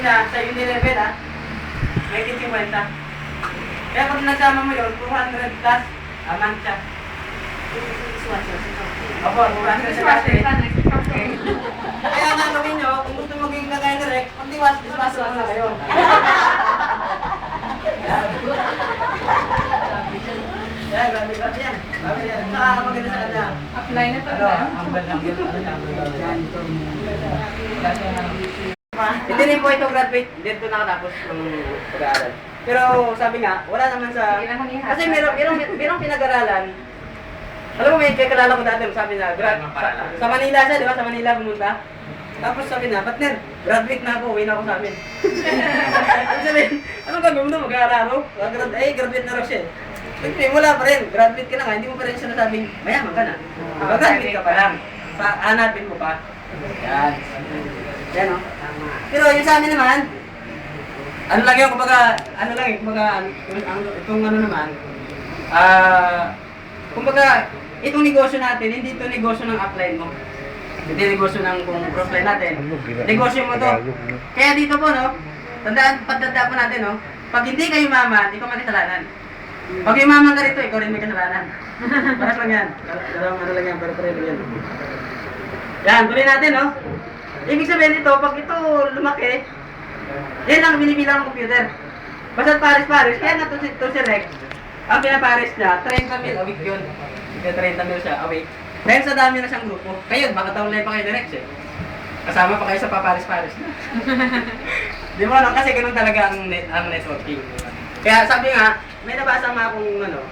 na sa Unilevel may 50. Kaya pag nagsama mo yun, 200 plus a month siya. Opo, 200 sa kasi. Kaya nga gawin nyo, kung gusto maging kagaya ni Rek, mag-diwas mo na kayo. Yan, grabe ba yan? Grabe yan. Saka maganda sa kanya. Apply na to. Hindi rin po ito graduate. Dito nakatapos ng pag-aaral. Pero sabi nga, wala naman sa... Kasi merong pinag-aralan. Alam mo, may kakilala ko dati, sabi na, sa Manila siya, di ba? Sa Manila pumunta. Tapos sabi na, partner, graduate na ako, uwi na ako sa amin. Sabi, anong gagawin mo? Mag-aararo? Graduate na raw siya. Hindi, wala pa rin. Graduate ka na nga, hindi mo pa rin sinasabing, mayaman ka na. Mag-graduate ka pa lang. Hanapin mo pa. Yan. Yan o. Pero yung sa amin naman, ano lang yun, kumbaga, itong ano naman, kumbaga, itong negosyo natin, hindi ito negosyo ng upline mo. Hindi negosyo ng kung crossline natin. Negosyo mo to. Kaya dito po, no, pagtanda po natin, no, pag hindi kayo maman, ikaw may kasalanan. Pag yumaman ka rito, ikaw rin may kasalanan. Paras lang yan. Dalawang ano lang yan, pero yan. Yan, tuloy natin, no. Ibig sabihin nito, pag ito lumaki, yan lang binibilang ng computer. Basta pares-pares, kaya nga to si Rex, ang pinapares niya, 30 mil a week yun. 30 mil siya a week. Dahil sa dami na siyang grupo. Kayo, baka taon-lay pa kayo ni Rex eh. Kasama pa kayo sa papares-pares na. Di mo lang, kasi ganun talaga ang networking. Kaya sabi nga, may nabasa nga akong ano,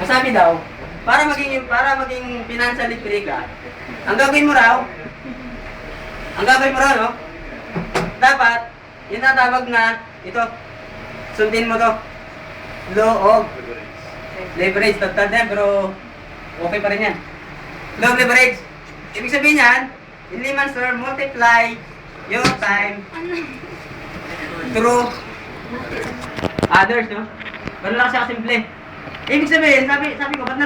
sabi daw, para maging financially free ka, ang gagawin mo raw, no? Dapat, yung natawag na, ito, sundin mo to. Law of leverage. Tagtad na, pero okay pa rin yan. Law of leverage. Ibig sabihin yan, in layman's term, multiply your time through others, no? Ganun lang siya kasimple. Ibig sabihin, sabi ko, ba't